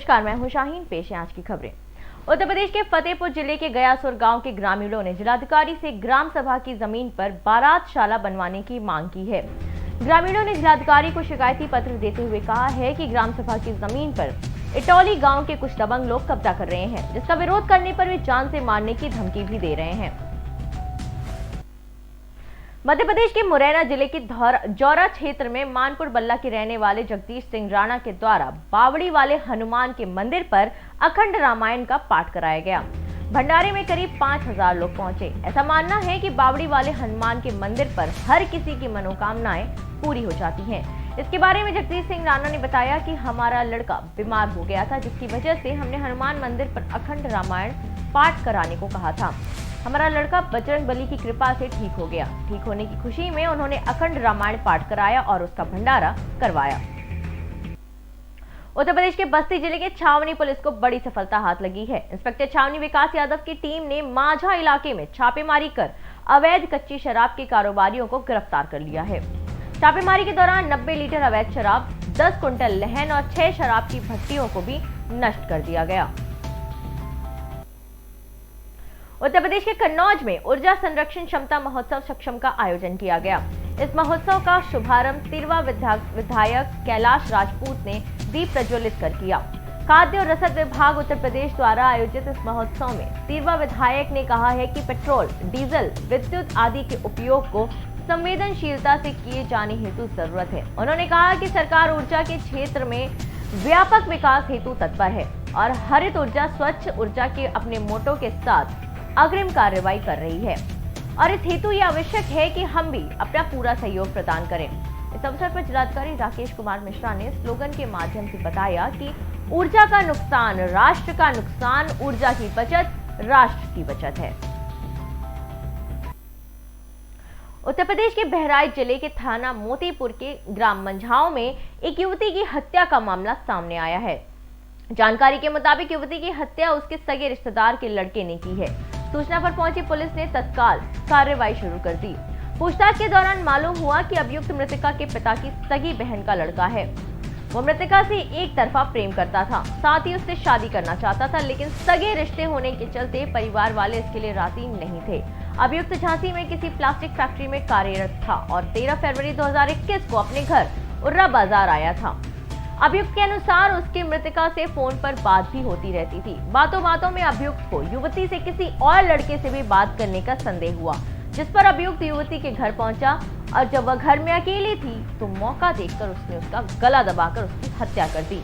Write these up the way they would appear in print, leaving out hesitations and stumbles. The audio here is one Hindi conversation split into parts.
नमस्कार, मैं हूं शाहीन। पेश है आज की खबरें। उत्तर प्रदेश के फतेहपुर जिले के गयासुर गांव के ग्रामीणों ने जिलाधिकारी से ग्राम सभा की जमीन पर बारातशाला बनवाने की मांग की है। ग्रामीणों ने जिलाधिकारी को शिकायती पत्र देते हुए कहा है कि ग्राम सभा की जमीन पर इटौली गांव के कुछ दबंग लोग कब्जा कर रहे हैं, जिसका विरोध करने पर वे जान से मारने की धमकी भी दे रहे हैं। मध्य प्रदेश के मुरैना जिले के जौरा क्षेत्र में मानपुर बल्ला के रहने वाले जगदीश सिंह राणा के द्वारा बावड़ी वाले हनुमान के मंदिर पर अखंड रामायण का पाठ कराया गया। भंडारे में करीब 5000 लोग पहुंचे। ऐसा मानना है कि बावड़ी वाले हनुमान के मंदिर पर हर किसी की मनोकामनाएं पूरी हो जाती हैं। इसके बारे में जगदीश सिंह राणा ने बताया कि हमारा लड़का बीमार हो गया था, जिसकी वजह से हमने हनुमान मंदिर पर अखंड रामायण पाठ कराने को कहा था। हमारा लड़का बजरंग बली की कृपा से ठीक हो गया। ठीक होने की खुशी में उन्होंने अखंड रामायण पाठ कराया और उसका भंडारा करवाया। उत्तर प्रदेश के बस्ती जिले के छावनी पुलिस को बड़ी सफलता हाथ लगी है। इंस्पेक्टर छावनी विकास यादव की टीम ने माझा इलाके में छापेमारी कर अवैध कच्ची शराब के कारोबारियों को गिरफ्तार कर लिया है। छापेमारी के दौरान 90 लीटर अवैध शराब, 10 कुंटल लहन और 6 शराब की भट्टियों को भी नष्ट कर दिया गया। उत्तर प्रदेश के कन्नौज में ऊर्जा संरक्षण क्षमता महोत्सव सक्षम का आयोजन किया गया। इस महोत्सव का शुभारंभ तिरवा विधायक कैलाश राजपूत ने दीप प्रज्वलित कर किया। खाद्य और रसद विभाग उत्तर प्रदेश द्वारा आयोजित इस महोत्सव में तिरवा विधायक ने कहा है कि पेट्रोल, डीजल, विद्युत आदि के उपयोग को संवेदनशीलता से किए जाने हेतु जरूरत है। उन्होंने कहा कि सरकार ऊर्जा के क्षेत्र में व्यापक विकास हेतु तत्पर है और हरित ऊर्जा, स्वच्छ ऊर्जा के अपने मोटो के साथ अग्रिम कार्रवाई कर रही है और इस हेतु यह आवश्यक है कि हम भी अपना पूरा सहयोग प्रदान करें। इस अवसर पर जिलाधिकारी राकेश कुमार मिश्रा ने स्लोगन के माध्यम से बताया कि ऊर्जा का नुकसान राष्ट्र का नुकसान, ऊर्जा की बचत राष्ट्र की बचत है। उत्तर प्रदेश के बहराइच जिले के थाना मोतीपुर के ग्राम मंझाओं में एक युवती की हत्या का मामला सामने आया है। जानकारी के मुताबिक युवती की हत्या उसके सगे रिश्तेदार के लड़के ने की है। सूचना पर पहुंची पुलिस ने तत्काल कार्रवाई शुरू कर दी। पूछताछ के दौरान मालूम हुआ कि अभियुक्त मृतका के पिता की सगी बहन का लड़का है। वो मृतका से एक तरफा प्रेम करता था, साथ ही उससे शादी करना चाहता था, लेकिन सगे रिश्ते होने के चलते परिवार वाले इसके लिए राजी नहीं थे। अभियुक्त झांसी में किसी प्लास्टिक फैक्ट्री में कार्यरत था और 13 फरवरी 2021 को अपने घर उर्रा बाजार आया था। अभियुक्त के अनुसार उसके मृतका से फोन पर बात भी होती रहती थी। बातों बातों में अभियुक्त को युवती से किसी और लड़के से भी बात करने का संदेह हुआ, जिस पर अभियुक्त युवती के घर पहुंचा और जब वह घर में अकेली थी तो मौका देखकर उसने उसका गला दबाकर उसकी हत्या कर दी।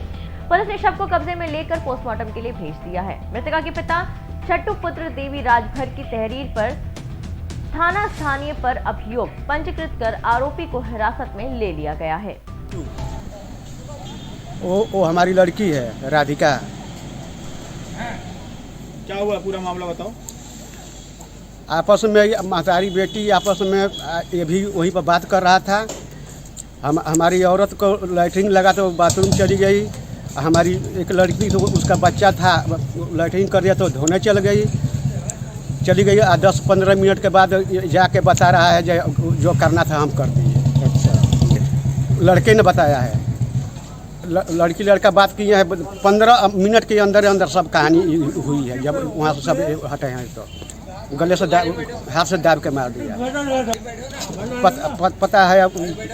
पुलिस ने शव को कब्जे में लेकर पोस्टमार्टम के लिए भेज दिया है। मृतका के पिता छट्टू पुत्र देवी राजभर की तहरीर पर थाना स्थानीय पर अभियोग पंजीकृत कर आरोपी को हिरासत में ले लिया गया है। वो हमारी लड़की है राधिका। क्या हुआ पूरा मामला बताओ। आपस में महतारी बेटी आपस में ये भी वहीं पर बात कर रहा था। हमारी औरत को लैट्रिन लगा तो बाथरूम चली गई। हमारी एक लड़की तो उसका बच्चा था, लैट्रिन कर दिया तो धोने चली गई। 10-15 मिनट के बाद जाके बता रहा है जो करना था हम कर दिए। अच्छा, लड़के ने बताया है। लड़की लड़का बात किए हैं। 15 मिनट के अंदर सब कहानी हुई है। जब वहाँ से सब हटे हैं तो गले से हाथ से दाब के मार दिया। पता है,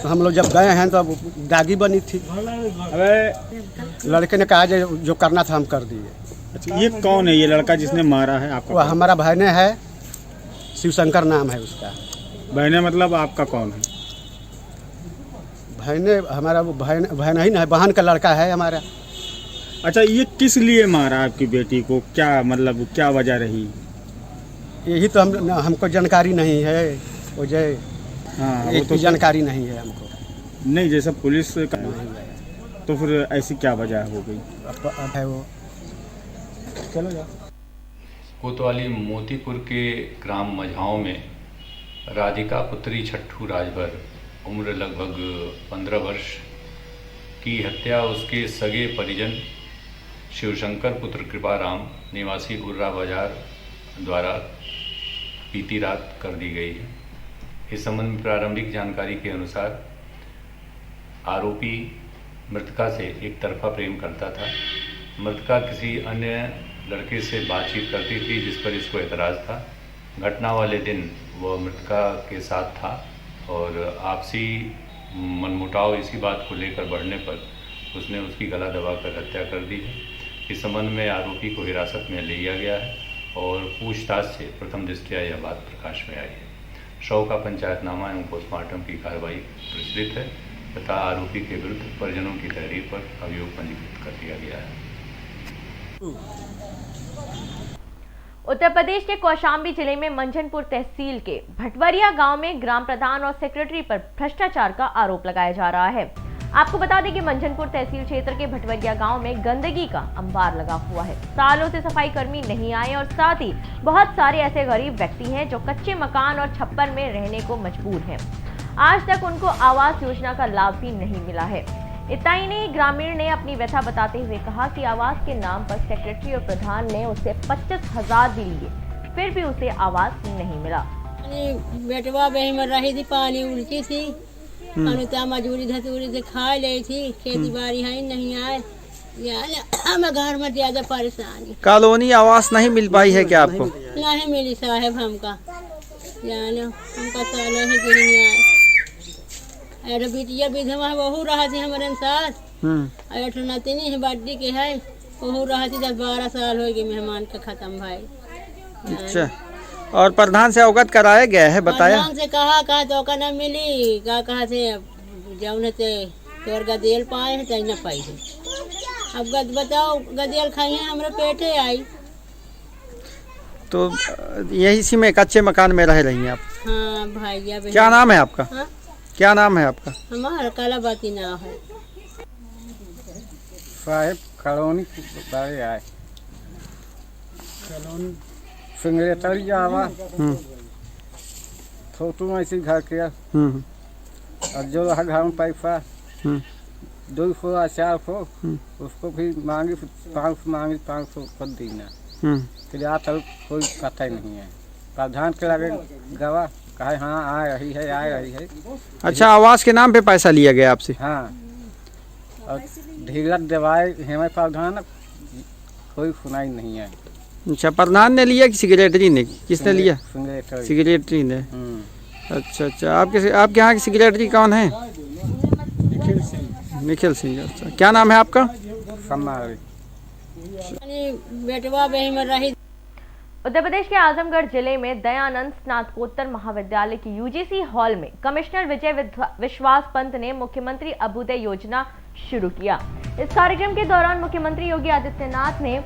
हम लोग जब गए हैं तो दागी बनी थी। लड़के ने कहा जो करना था हम कर दिए। अच्छा, ये कौन है ये लड़का जिसने मारा है आपका? वो हमारा भाईने है, शिवशंकर नाम है उसका। बहने मतलब आपका कौन है? भाईने हमारा भाई नहीं है, बहन का लड़का है हमारा। अच्छा, ये किस लिए मारा आपकी बेटी को? क्या मतलब क्या वजह रही? यही तो हमको जानकारी नहीं है। वो जय वो तो जानकारी नहीं है हमको। नहीं, जैसा पुलिस का तो फिर ऐसी क्या वजह हो गई? अब है वो। चलो जाओ। कोतवाली मोतीपुर के ग्राम मझाओं में राधिका पुत्री छट्टू राजभर उम्र लगभग 15 वर्ष की हत्या उसके सगे परिजन शिवशंकर पुत्र कृपाराम निवासी उर्रा बाजार द्वारा बीती रात कर दी गई है। इस संबंध में प्रारंभिक जानकारी के अनुसार आरोपी मृतका से एक तरफा प्रेम करता था मृतका किसी अन्य लड़के से बातचीत करती थी, जिस पर इसको एतराज़ था। घटना वाले दिन वह मृतका के साथ था और आपसी मनमुटाव इसी बात को लेकर बढ़ने पर उसने उसकी गला दबाकर हत्या कर दी है। इस संबंध में आरोपी को हिरासत में लिया गया है और पूछताछ से प्रथम दृष्टया यह बात प्रकाश में आई है। शव का पंचायतनामा एवं पोस्टमार्टम की कार्रवाई प्रचलित है तथा आरोपी के विरुद्ध परिजनों की तहरीर पर अभियोग पंजीकृत कर दिया गया है। उत्तर प्रदेश के कौशाम्बी जिले में मंझनपुर तहसील के भटवरिया गांव में ग्राम प्रधान और सेक्रेटरी पर भ्रष्टाचार का आरोप लगाया जा रहा है। आपको बता दें कि मंझनपुर तहसील क्षेत्र के भटवरिया गांव में गंदगी का अंबार लगा हुआ है। सालों से सफाई कर्मी नहीं आए और साथ ही बहुत सारे ऐसे गरीब व्यक्ति हैं जो कच्चे मकान और छप्पर में रहने को मजबूर हैं। आज तक उनको आवास योजना का लाभ भी नहीं मिला है। इतना ही नहीं, ग्रामीण ने अपनी व्यथा बताते हुए कहा कि आवास के नाम पर सेक्रेटरी और प्रधान ने उसे 25,000 भी लिए, फिर भी उसे आवास नहीं मिला। बेटवा बही में रही थी, पानी उल्टी थी, अनुता मजूरी धतूरी से खा ले थी, खेती बाड़ी है नहीं आए, हम घर में ज्यादा परेशानी। कॉलोनी आवास नहीं मिल पाई है क्या आपको? नहीं मिली साहब हमका, हमका साल है नहीं आए। अरे बिटिया विधवा बहू रहा थी हमारे साथ, अठ नतनी है बड्डी के है, बहू रहा थी 10-12 साल हो गए मेहमान का खत्म भाई। अच्छा, और प्रधान से अवगत कराया गया है? बताया प्रधान से कहा तो का न मिली, कहा से जौन से तोर गदेल पाए है न पाई है। अब बताओ गदेल खाई है हमारे पेटे आई। तो यही इसी में कच्चे मकान में रह रही हैं आप? हाँ भैया। क्या नाम है आपका? हाँ? क्या नाम है आपका? हमारा कालाबाती नाम है। साहेब कॉलोनी आए, सिंगरेटरी आवा फोटो में ऐसे घर के और जो रहा घर में पैसा 200 या 400 उसको भी मांगी, 500 मांगी, 500 कर देना। फिर आज तक कोई कथा नहीं है। प्रधान के लगे गवाह कहा हाँ आ रही है। अच्छा, आवास के नाम पे पैसा लिया गया आपसे? हाँ, और ढीला दवाई हेमय प्रधान कोई सुनाई नहीं है। अच्छा, प्रधान ने लिया कि सेक्रेटरी ने? किसने लिया? सेक्रेटरी ने। अच्छा, आपके यहाँ की सेक्रेटरी कौन है? निखिल सिंह। अच्छा, क्या नाम है आपका? बेटवा बही में रही। उत्तर प्रदेश के आजमगढ़ जिले में दयानंद स्नातकोत्तर महाविद्यालय की यूजीसी हॉल में कमिश्नर विजय विश्वास पंत ने मुख्यमंत्री अभ्युदय योजना शुरू किया। इस कार्यक्रम के दौरान मुख्यमंत्री योगी आदित्यनाथ ने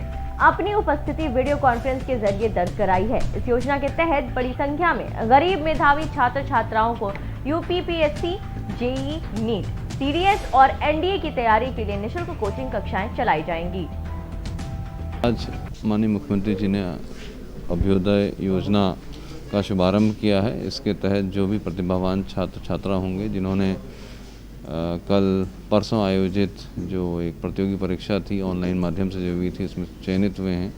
अपनी उपस्थिति वीडियो कॉन्फ्रेंस के जरिए दर्ज कराई है। इस योजना के तहत बड़ी संख्या में गरीब मेधावी छात्र छात्राओं को यूपीपीएससी, जेईई, नीट, सीडीएस और एनडीए की तैयारी के लिए निःशुल्क कोचिंग कक्षाएं चलाई जाएंगी। आज माननीय मुख्यमंत्री जी ने अभ्युदय योजना का शुभारंभ किया है। इसके तहत जो भी प्रतिभावान छात्र छात्रा होंगे जिन्होंने कल परसों आयोजित जो एक प्रतियोगी परीक्षा थी ऑनलाइन माध्यम से जो हुई थी उसमें चयनित हुए हैं,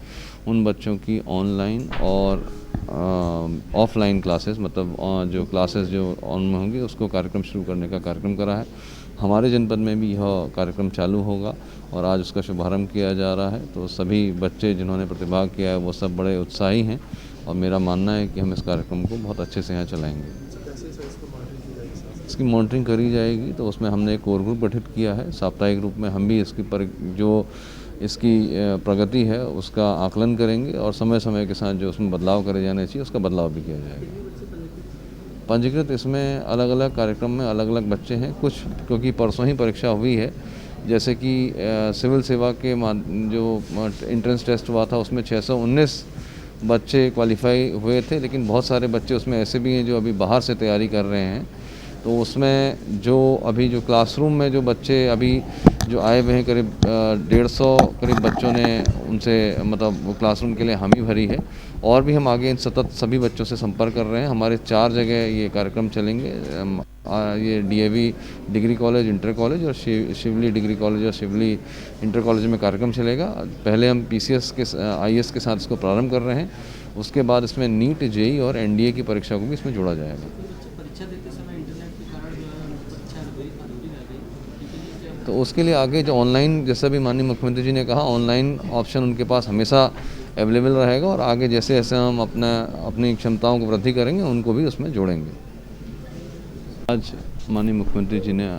उन बच्चों की ऑनलाइन और ऑफलाइन क्लासेस, मतलब जो क्लासेस जो ऑन में होंगी उसको कार्यक्रम शुरू करने का कार्यक्रम करा है। हमारे जनपद में भी यह कार्यक्रम चालू होगा और आज उसका शुभारंभ किया जा रहा है। तो सभी बच्चे जिन्होंने प्रतिभाग किया है वो सब बड़े उत्साही हैं और मेरा मानना है कि हम इस कार्यक्रम को बहुत अच्छे से यहाँ चलाएंगे। इसकी मॉनिटरिंग करी जाएगी, तो उसमें हमने एक कोर ग्रुप गठित किया है। साप्ताहिक रूप में हम भी इसकी प्रगति है उसका आकलन करेंगे और समय समय के साथ जो उसमें बदलाव करे जाने चाहिए उसका बदलाव भी किया जाएगा। पंजीकृत इसमें अलग अलग कार्यक्रम में अलग अलग बच्चे हैं। कुछ क्योंकि परसों ही परीक्षा हुई है, जैसे कि सिविल सेवा के जो एंट्रेंस टेस्ट हुआ था उसमें 619 बच्चे क्वालिफाई हुए थे, लेकिन बहुत सारे बच्चे उसमें ऐसे भी हैं जो अभी बाहर से तैयारी कर रहे हैं। तो उसमें जो अभी जो क्लासरूम में जो बच्चे अभी जो आए हुए हैं करीब 150 करीब बच्चों ने उनसे मतलब वो क्लासरूम के लिए हामी भरी है। और भी हम आगे इन सतत सभी बच्चों से संपर्क कर रहे हैं। हमारे 4 जगह ये कार्यक्रम चलेंगे। ये DAV degree college, inter college और शिवली डिग्री कॉलेज और शिवली इंटर कॉलेज में कार्यक्रम चलेगा। पहले हम पीसीएस के आईएएस के साथ इसको प्रारंभ कर रहे हैं, उसके बाद इसमें नीट, जेईई और एनडीए की परीक्षा को भी इसमें जोड़ा जाएगा। तो उसके लिए आगे जो ऑनलाइन, जैसा भी माननीय मुख्यमंत्री जी ने कहा, ऑनलाइन ऑप्शन उनके पास हमेशा अवेलेबल रहेगा और आगे जैसे जैसे हम अपनी क्षमताओं को वृद्धि करेंगे उनको भी उसमें जोड़ेंगे। आज माननीय मुख्यमंत्री जी ने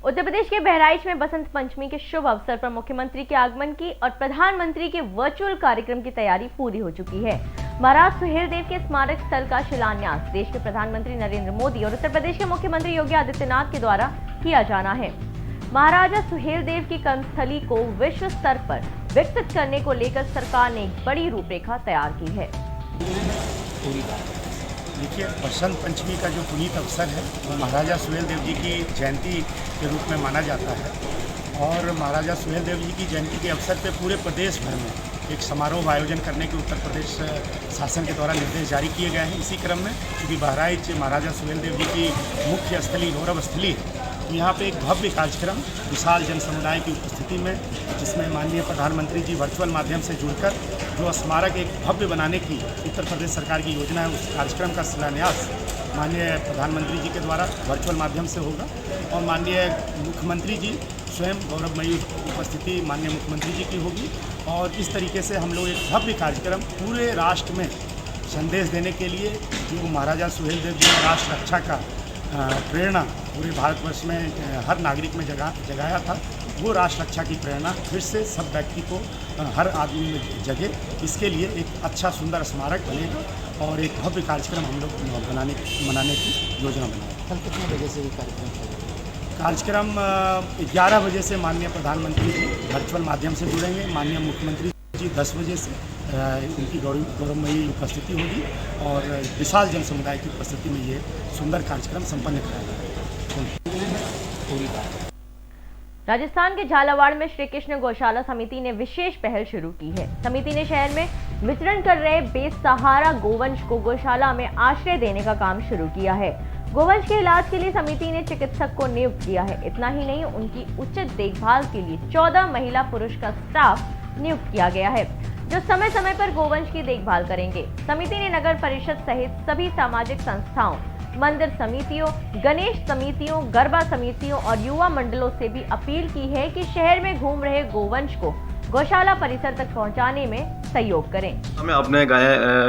उत्तर प्रदेश के बहराइच में बसंत पंचमी के शुभ अवसर पर मुख्यमंत्री के आगमन की और प्रधानमंत्री के वर्चुअल कार्यक्रम की तैयारी पूरी हो चुकी है। महाराज सुहेलदेव के स्मारक स्थल का शिलान्यास देश के प्रधानमंत्री नरेंद्र मोदी और उत्तर प्रदेश के मुख्यमंत्री योगी आदित्यनाथ के द्वारा किया जाना है। महाराजा सुहेलदेव की कर्मस्थली को विश्व स्तर पर विकसित करने को लेकर सरकार ने एक बड़ी रूपरेखा तैयार की है। देखिए, बसंत पंचमी का जो पुनीत अवसर है वो महाराजा सुहेलदेव जी की जयंती के रूप में माना जाता है और महाराजा सुहेलदेव जी की जयंती के अवसर पर पूरे प्रदेश भर में एक समारोह आयोजन करने के उत्तर प्रदेश शासन के द्वारा निर्देश जारी किए गए हैं। इसी क्रम में क्योंकि बहराइच महाराजा सुहेलदेव जी की मुख्य स्थली, गौरव स्थली है, तो यहाँ पे एक भव्य कार्यक्रम विशाल जन समुदाय की उपस्थिति में, जिसमें माननीय प्रधानमंत्री जी वर्चुअल माध्यम से जुड़कर जो स्मारक एक भव्य बनाने की उत्तर प्रदेश सरकार की योजना है, उस कार्यक्रम का शिलान्यास माननीय प्रधानमंत्री जी के द्वारा वर्चुअल माध्यम से होगा और माननीय मुख्यमंत्री जी स्वयं गौरवमयी उपस्थिति माननीय मुख्यमंत्री जी की होगी। और इस तरीके से हम लोग एक भव्य कार्यक्रम पूरे राष्ट्र में संदेश देने के लिए, जो महाराजा सुहेलदेव जी ने राष्ट्र रक्षा का प्रेरणा पूरे भारतवर्ष में हर नागरिक में जगाया था, वो राष्ट्र रक्षा की प्रेरणा फिर से सब व्यक्ति को, हर आदमी में जगे। इसके लिए एक अच्छा सुंदर स्मारक बनेगा और एक भव्य कार्यक्रम हम लोग मनाने की योजना बनाएंगे। कल कितने बजे से ये कार्यक्रम चलेगा? कार्यक्रम 11 बजे से माननीय प्रधानमंत्री जी वर्चुअल माध्यम से जुड़ेंगे। माननीय मुख्यमंत्री जी 10 बजे से उनकी गौरवमयी उपस्थिति होगी और विशाल जन समुदाय की उपस्थिति में ये सुंदर कार्यक्रम संपन्न कराया जाएगा। राजस्थान के झालावाड़ में श्री कृष्ण गौशाला समिति ने विशेष पहल शुरू की है। समिति ने शहर में विचरण कर रहे बेसहारा गोवंश को गौशाला में आश्रय देने का काम शुरू किया है। गोवंश के इलाज के लिए समिति ने चिकित्सक को नियुक्त किया है। इतना ही नहीं, उनकी उचित देखभाल के लिए 14 महिला पुरुष का स्टाफ नियुक्त किया गया है, जो समय समय पर गोवंश की देखभाल करेंगे। समिति ने नगर परिषद सहित सभी सामाजिक संस्थाओं, मंदिर समितियों, गणेश समितियों, गरबा समितियों और युवा मंडलों से भी अपील की है कि शहर में घूम रहे गोवंश को गौशाला परिसर तक पहुंचाने में सहयोग करें। हमें अपने गाय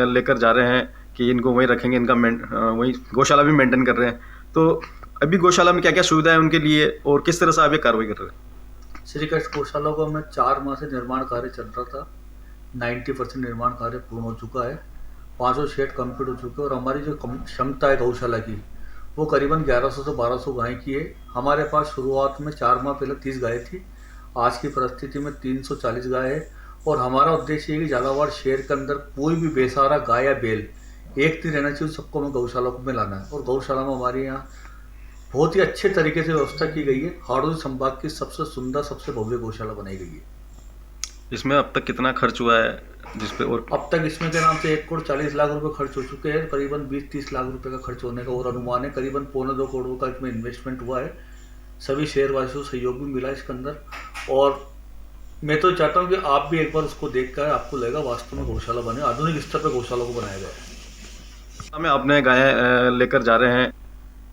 लेकर जा रहे हैं कि इनको वहीं रखेंगे, इनका वहीं गौशाला भी मेंटेन कर रहे हैं। तो अभी गौशाला में क्या क्या सुविधा है उनके लिए और किस तरह से आप ये कार्रवाई कर रहे हैं? श्री कृष्ण गौशाला को हमें 4 माह से निर्माण कार्य चल रहा था। 90% निर्माण कार्य पूर्ण हो चुका है, 500 शेड कंप्लीट हो चुके हैं और हमारी जो क्षमता है गौशाला की वो करीबन 1100 से 1200 गाय की है। हमारे पास शुरुआत में 4 माह पहले 30 गाय थी, आज की परिस्थिति में 340 गाय है और हमारा उद्देश्य है कि झालावाड़ शहर के अंदर कोई भी बेसहारा गाय या बैल एक दिन रहना चाहिए, सबको हमें गौशाला में लाना है। और गौशाला में हमारे यहाँ बहुत ही अच्छे तरीके से व्यवस्था की गई है। हाड़ौती संभाग की सबसे सुंदर, सबसे भव्य गौशाला बनाई गई है। इसमें अब तक कितना खर्च हुआ है जिसपे? और अब तक इसमें के नाम से 1 करोड़ 40 लाख रुपए खर्च हो चुके हैं। करीबन 20-30 लाख रुपए का खर्च होने का और अनुमान है। करीबन 1.25 करोड़ का इसमें इन्वेस्टमेंट हुआ है। सभी शहरवासियों से सहयोग भी मिला इसके अंदर और मैं तो चाहता हूँ कि आप भी एक बार उसको देख कर आपको लगेगा वास्तव में गौशाला बने, आधुनिक स्तर पर गौशाला को बनाया गया है। हमें अपने गाय लेकर जा रहे हैं।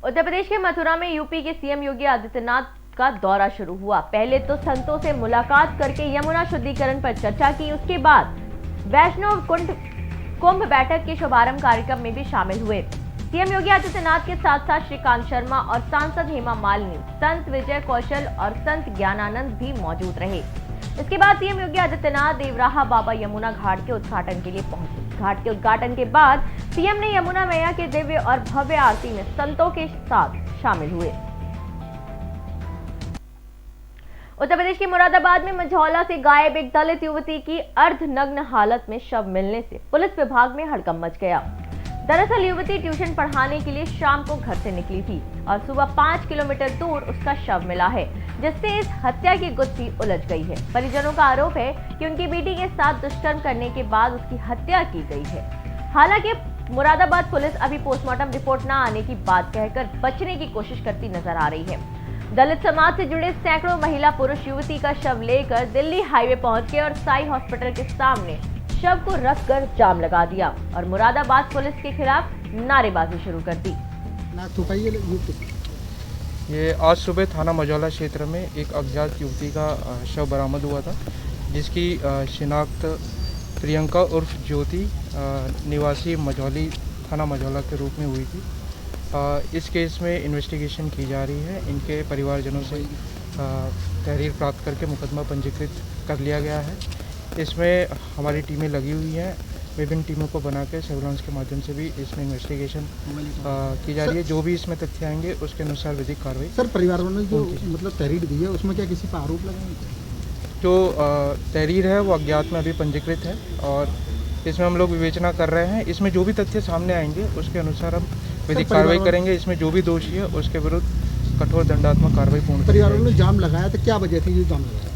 उत्तर प्रदेश के मथुरा में यूपी के सीएम योगी आदित्यनाथ का दौरा शुरू हुआ। पहले तो संतों से मुलाकात करके यमुना शुद्धिकरण पर चर्चा की, उसके बाद वैष्णव कुंभ बैठक के शुभारंभ कार्यक्रम में भी शामिल हुए। सीएम योगी आदित्यनाथ के साथ साथ श्रीकांत शर्मा और सांसद हेमा मालिनी, संत विजय कौशल और संत ज्ञानानंद भी मौजूद रहे। इसके बाद सीएम योगी आदित्यनाथ देवराहा बाबा यमुना घाट के उद्घाटन के लिए पहुंचे। घाट के उद्घाटन के बाद सीएम ने यमुना मैया के दिव्य और भव्य आरती में संतों के साथ शामिल हुए। उत्तर प्रदेश के मुरादाबाद में मझौला से गायब एक दलित युवती की अर्धनग्न हालत में शव मिलने से पुलिस विभाग में हड़कंप मच गया। दरअसल युवती ट्यूशन पढ़ाने के लिए शाम को घर से निकली थी और सुबह 5 किलोमीटर दूर उसका शव मिला है, जिससे इस हत्या की गुत्थी उलझ गई है। परिजनों का आरोप है कि उनकी बेटी के साथ दुष्कर्म करने के बाद उसकी हत्या की गई है। हालांकि मुरादाबाद पुलिस अभी पोस्टमार्टम रिपोर्ट न आने की बात कहकर बचने की कोशिश करती नजर आ रही है। दलित समाज से जुड़े सैकड़ों महिला पुरुष युवती का शव लेकर दिल्ली हाईवे पहुंच गए और साई हॉस्पिटल के सामने शव को रखकर जाम लगा दिया और मुरादाबाद पुलिस के खिलाफ नारेबाजी शुरू कर दी। ये आज सुबह थाना मजौला क्षेत्र में एक अज्ञात युवती का शव बरामद हुआ था, जिसकी शिनाख्त प्रियंका उर्फ ज्योति निवासी मझौली थाना मझौला के रूप में हुई थी। इस केस में इन्वेस्टिगेशन की जा रही है। इनके परिवारजनों से तहरीर प्राप्त करके मुकदमा पंजीकृत कर लिया गया है। इसमें हमारी टीमें लगी हुई हैं, विभिन्न टीमों को बना के सर्विलांस के माध्यम से भी इसमें इन्वेस्टिगेशन की जा रही है। जो भी इसमें तथ्य आएंगे उसके अनुसार विधिक कार्रवाई। सर, परिवार वालों ने जो मतलब तहरीर दी है उसमें क्या किसी पर आरोप लगाएंगे? जो तहरीर है वो अज्ञात में अभी पंजीकृत है और इसमें हम लोग विवेचना कर रहे हैं। इसमें जो भी तथ्य सामने आएंगे उसके अनुसार हम विधिक कार्रवाई करेंगे। इसमें जो भी दोषी है उसके विरुद्ध कठोर दंडात्मक कार्रवाई पूर्ण। परिवार वालों ने जाम लगाया तो क्या वजह थी ये जाम लगाया?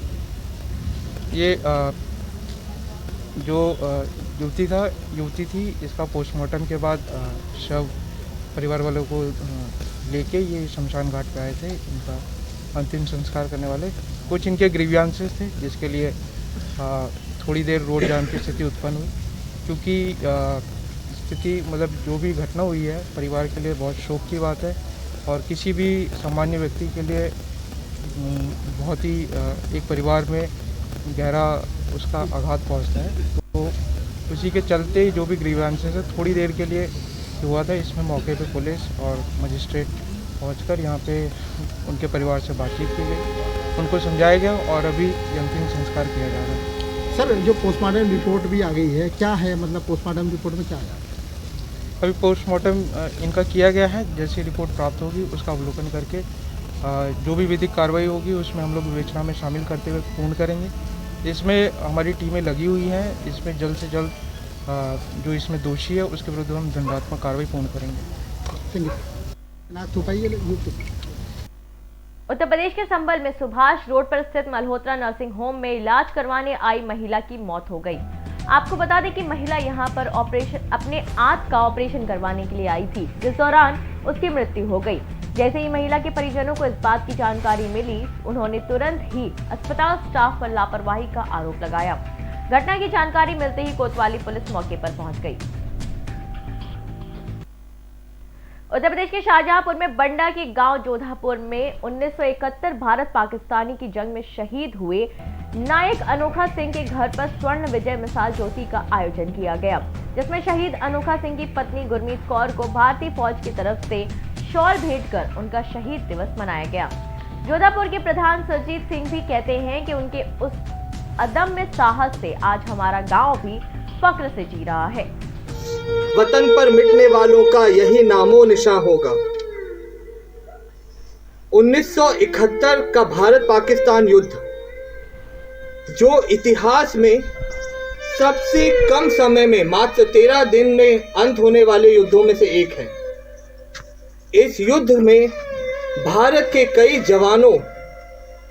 ये जो युवती थी, इसका पोस्टमार्टम के बाद शव परिवार वालों को लेके ये शमशान घाट पे आए थे। इनका अंतिम संस्कार करने वाले कुछ इनके ग्रीवियांसेस थे, जिसके लिए थोड़ी देर रोड जाम की स्थिति उत्पन्न हुई। क्योंकि स्थिति मतलब जो भी घटना हुई है परिवार के लिए बहुत शोक की बात है और किसी भी सामान्य व्यक्ति के लिए बहुत ही एक परिवार में गहरा उसका आघात पहुंचता है। तो उसी के चलते जो भी ग्रीवांसेस है थोड़ी देर के लिए हुआ था। इसमें मौके पे पुलिस और मजिस्ट्रेट पहुंचकर यहाँ पे उनके परिवार से बातचीत की गई, उनको समझाया गया और अभी अंतिम संस्कार किया जा रहा है। सर, जो पोस्टमार्टम रिपोर्ट भी आ गई है, क्या है मतलब पोस्टमार्टम रिपोर्ट में क्या है? अभी पोस्टमार्टम इनका किया गया है। जैसी रिपोर्ट प्राप्त होगी उसका अवलोकन करके जो भी विधिक कार्रवाई होगी उसमें हम लोग विवेचना में शामिल करते हुए पूर्ण करेंगे। इसमें हमारी टीमें लगी हुई हैं। इसमें जल्द से जल्द जो इसमें दोषी है उसके विरुद्ध हम दंडात्मक कार्रवाई पूर्ण करेंगे। उत्तर प्रदेश के संभल में सुभाष रोड पर स्थित मल्होत्रा नर्सिंग होम में इलाज करवाने आई महिला की मौत हो गई। आपको बता दें कि महिला यहां पर अपने आंत का ऑपरेशन करवाने के लिए आई थी, जिस दौरान उसकी मृत्यु हो गई। जैसे ही महिला के परिजनों को इस बात की जानकारी मिली, उन्होंने तुरंत ही अस्पताल स्टाफ पर लापरवाही का आरोप लगाया। घटना की जानकारी मिलते ही कोतवाली पुलिस मौके पर पहुंच गई। उत्तर प्रदेश के शाहजहांपुर में बंडा के गांव जोधापुर में 1971 भारत पाकिस्तानी की जंग में शहीद हुए नायक अनोखा सिंह के घर पर स्वर्ण विजय मिसाल ज्योति का आयोजन किया गया, जिसमें शहीद अनोखा सिंह की पत्नी गुरमीत कौर को भारतीय फौज की तरफ से शॉल भेंट कर उनका शहीद दिवस मनाया गया। जोधापुर के प्रधान सुरजीत सिंह भी कहते हैं कि उनके उस अदम्य साहस से आज हमारा गांव भी फक्र से जी रहा है। वतन पर मिटने वालों का यही नामो निशान होगा। 1971 का भारत पाकिस्तान युद्ध, जो इतिहास में सबसे कम समय में मात्र 13 दिन में अंत होने वाले युद्धों में से एक है। इस युद्ध में भारत के कई जवानों,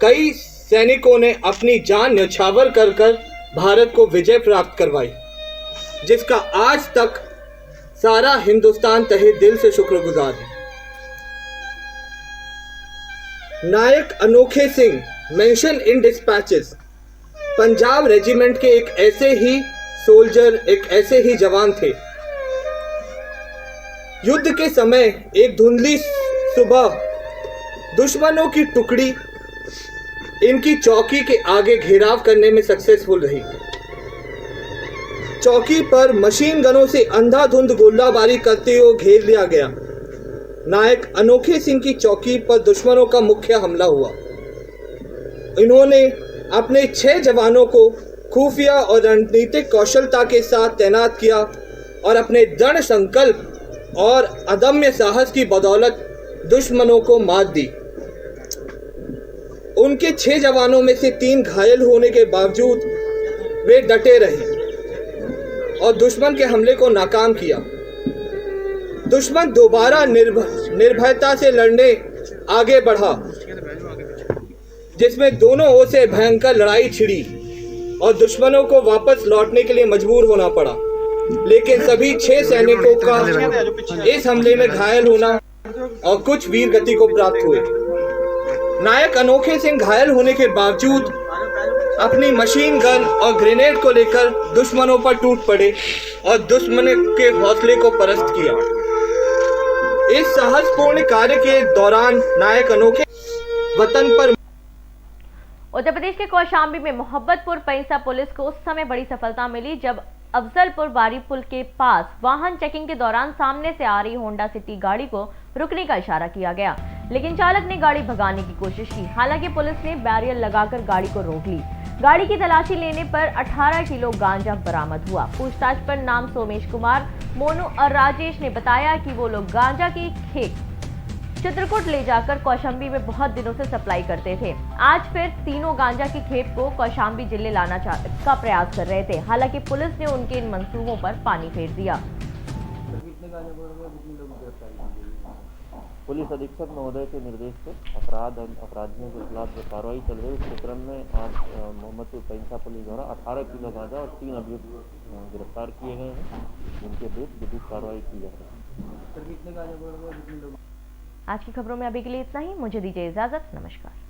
कई सैनिकों ने अपनी जान न्यौछावर कर भारत को विजय प्राप्त करवाई, जिसका आज तक सारा हिंदुस्तान तहे दिल से शुक्रगुजार है। नायक अनोखे Singh mention in dispatches Punjab regiment के एक ऐसे ही सोल्जर, एक ऐसे ही जवान थे। युद्ध के समय एक धुंधली सुबह दुश्मनों की टुकड़ी इनकी चौकी के आगे घेराव करने में सक्सेसफुल रही। चौकी पर मशीन गनों से अंधाधुंध गोलाबारी करते हुए घेर लिया गया। नायक अनोखे सिंह की चौकी पर दुश्मनों का मुख्य हमला हुआ। इन्होंने अपने 6 जवानों को खुफिया और रणनीतिक कौशलता के साथ तैनात किया और अपने दृढ़ संकल्प और अदम्य साहस की बदौलत दुश्मनों को मात दी। उनके 6 जवानों में से 3 घायल होने के बावजूद वे डटे रहे और दुश्मन के हमले को नाकाम किया। दुश्मन दोबारा निर्भयता से लड़ने आगे बढ़ा, जिसमें दोनों ओर से भयंकर लड़ाई छिड़ी और दुश्मनों को वापस लौटने के लिए मजबूर होना पड़ा। लेकिन सभी 6 सैनिकों का इस हमले में घायल होना और कुछ वीर गति को प्राप्त हुए। नायक अनोखे सिंह घायल होने के बावजूद अपनी मशीन गन और ग्रेनेड को लेकर दुश्मनों पर टूट पड़े और दुश्मन के हौसले को परस्त किया। इस साहसपूर्ण कार्य के दौरान नायक अनोखे वतन पर। उत्तर प्रदेश के कौशाम्बी में मोहब्बतपुर पैंसा पुलिस को उस समय बड़ी सफलता मिली जब अफजलपुर बारी पुल के पास वाहन चेकिंग के दौरान सामने से आ रही होंडा सिटी गाड़ी को रुकने का इशारा किया गया, लेकिन चालक ने गाड़ी भगाने की कोशिश की। हालांकि पुलिस ने बैरियर लगाकर गाड़ी को रोक ली। गाड़ी की तलाशी लेने पर 18 किलो गांजा बरामद हुआ। पूछताछ पर नाम सोमेश कुमार, मोनू और राजेश ने बताया कि वो लोग गांजा की खेप चित्रकूट ले जाकर कौशाम्बी में बहुत दिनों से सप्लाई करते थे। आज फिर तीनों गांजा की खेप को कौशाम्बी जिले लाना का प्रयास कर रहे थे। हालांकि पुलिस ने उनके इन मंसूबों पर पानी फेर दिया। पुलिस अधीक्षक महोदय के निर्देश पर अपराधियों के खिलाफ जो कार्रवाई चल रही है उसके क्रम में आज मोहम्मदपुर पैंसा पुलिस द्वारा 18 किलो गांजा और 3 अभियुक्त गिरफ्तार किए गए हैं, जिनके विरुद्ध विधिक कार्रवाई की जा रही है। आज की खबरों में अभी के लिए इतना ही। मुझे दीजिए इजाजत। नमस्कार।